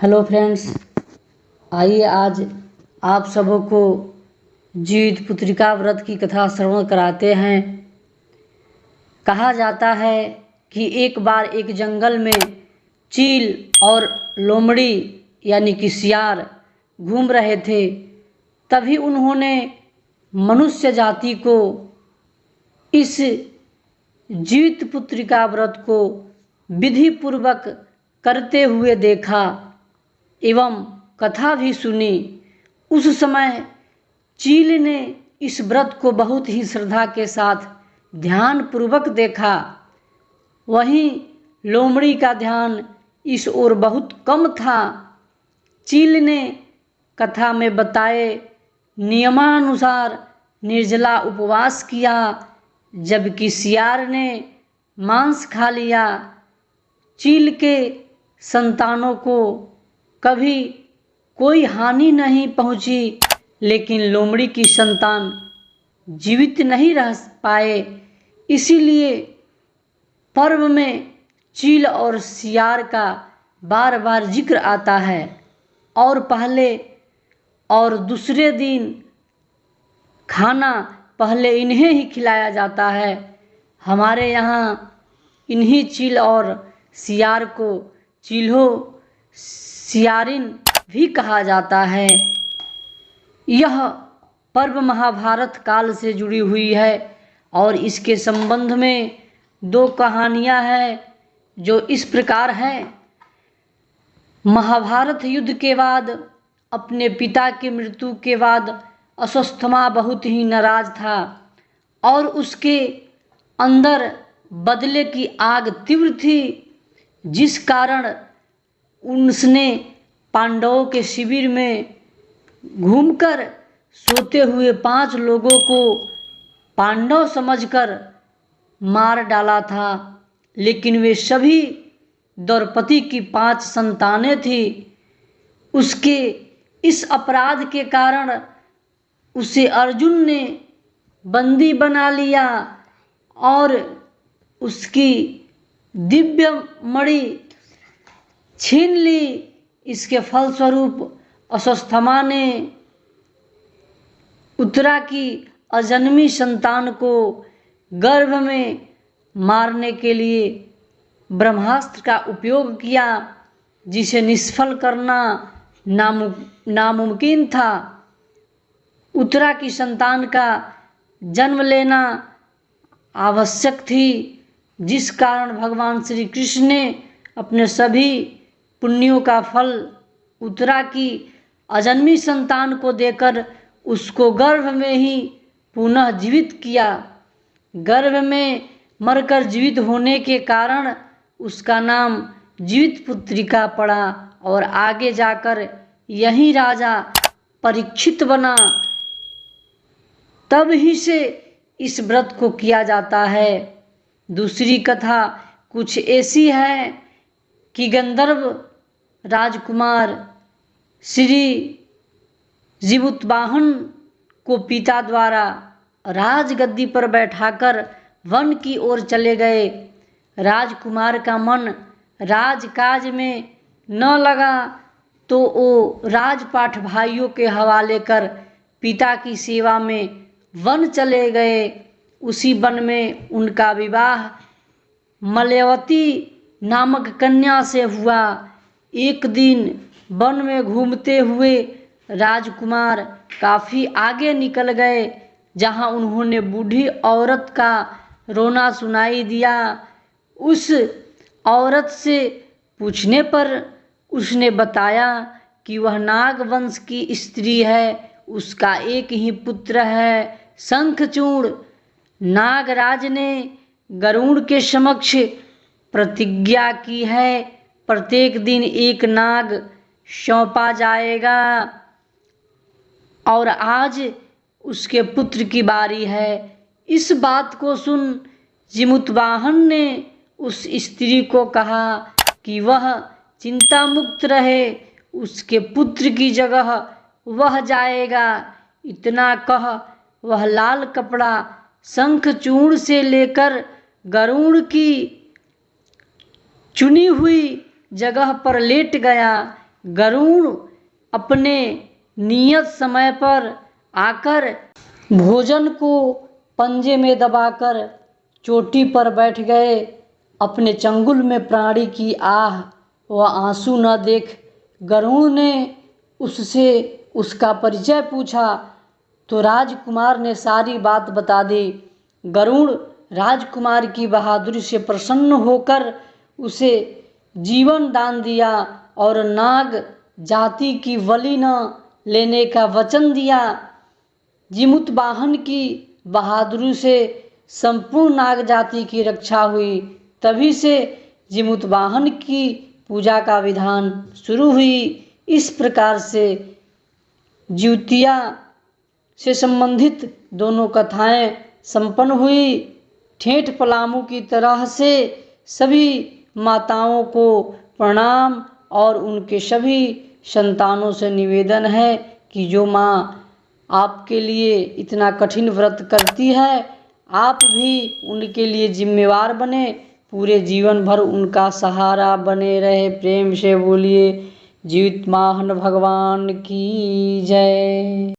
Hello friends, आइए आज आप सबों को जीवित पुत्रिका व्रत की कथा श्रवण कराते हैं। कहा जाता है कि एक बार एक जंगल में चील और लोमड़ी यानी कि सियार घूम रहे थे। तभी उन्होंने मनुष्य जाति को इस जीवित पुत्रिका व्रत को विधि पूर्वक करते हुए देखा एवं कथा भी सुनी। उस समय चील ने इस व्रत को बहुत ही श्रद्धा के साथ ध्यान पूर्वक देखा, वहीं लोमड़ी का ध्यान इस ओर बहुत कम था। चील ने कथा में बताए नियमानुसार निर्जला उपवास किया, जबकि सियार ने मांस खा लिया। चील के संतानों को कभी कोई हानि नहीं पहुंची, लेकिन लोमड़ी की संतान जीवित नहीं रह पाए। इसीलिए पर्व में चील और सियार का बार बार जिक्र आता है और पहले और दूसरे दिन खाना पहले इन्हें ही खिलाया जाता है। हमारे यहाँ इन्हीं चील और सियार को चील्हो सियारिन भी कहा जाता है। यह पर्व महाभारत काल से जुड़ी हुई है और इसके संबंध में दो कहानियां हैं जो इस प्रकार हैं। महाभारत युद्ध के बाद अपने पिता की मृत्यु के बाद अश्वत्थामा बहुत ही नाराज था और उसके अंदर बदले की आग तीव्र थी, जिस कारण उसने पांडवों के शिविर में घूमकर सोते हुए 5 लोगों को पांडव समझकर मार डाला था। लेकिन वे सभी द्रौपदी की 5 संतानें थी। उसके इस अपराध के कारण उसे अर्जुन ने बंदी बना लिया और उसकी दिव्य मणि छीन ली। इसके फलस्वरूप अश्वत्थामा ने उत्तरा की अजन्मी संतान को गर्भ में मारने के लिए ब्रह्मास्त्र का उपयोग किया, जिसे निष्फल करना नामुमकिन था। उत्तरा की संतान का जन्म लेना आवश्यक थी, जिस कारण भगवान श्री कृष्ण ने अपने सभी पुण्यों का फल उत्तरा की अजन्मी संतान को देकर उसको गर्भ में ही पुनः जीवित किया। गर्भ में मरकर जीवित होने के कारण उसका नाम जीवित पुत्रिका पड़ा और आगे जाकर यही राजा परीक्षित बना। तब ही से इस व्रत को किया जाता है। दूसरी कथा कुछ ऐसी है कि गंधर्व राजकुमार श्री जीवुतवाहन को पिता द्वारा राजगद्दी पर बैठाकर वन की ओर चले गए। राजकुमार का मन राजकाज में न लगा तो वो राजपाट भाइयों के हवाले कर पिता की सेवा में वन चले गए। उसी वन में उनका विवाह मलयवती नामक कन्या से हुआ। एक दिन वन में घूमते हुए राजकुमार काफ़ी आगे निकल गए, जहां उन्होंने बूढ़ी औरत का रोना सुनाई दिया। उस औरत से पूछने पर उसने बताया कि वह नाग वंश की स्त्री है, उसका एक ही पुत्र है शंखचूड़। नागराज ने गरुड़ के समक्ष प्रतिज्ञा की है, प्रत्येक दिन एक नाग सौंपा जाएगा और आज उसके पुत्र की बारी है। इस बात को सुन जीवुतवाहन ने उस स्त्री को कहा कि वह चिंता मुक्त रहे, उसके पुत्र की जगह वह जाएगा। इतना कह वह लाल कपड़ा शंखचूड़ से लेकर गरुड़ की चुनी हुई जगह पर लेट गया। गरुड़ अपने नियत समय पर आकर भोजन को पंजे में दबाकर चोटी पर बैठ गए। अपने चंगुल में प्राणी की आह व आंसू न देख गरुड़ ने उससे उसका परिचय पूछा तो राजकुमार ने सारी बात बता दी। गरुड़ राजकुमार की बहादुरी से प्रसन्न होकर उसे जीवन दान दिया और नाग जाति की बलि न लेने का वचन दिया। जिमुतवाहन की बहादुरी से संपूर्ण नाग जाति की रक्षा हुई। तभी से जिमुतवाहन की पूजा का विधान शुरू हुई। इस प्रकार से जिउतिया से संबंधित दोनों कथाएं संपन्न हुई। ठेठ पलामू की तरह से सभी माताओं को प्रणाम और उनके सभी संतानों से निवेदन है कि जो माँ आपके लिए इतना कठिन व्रत करती है, आप भी उनके लिए जिम्मेवार बने, पूरे जीवन भर उनका सहारा बने रहे। प्रेम से बोलिए जिउतवाहन भगवान की जय।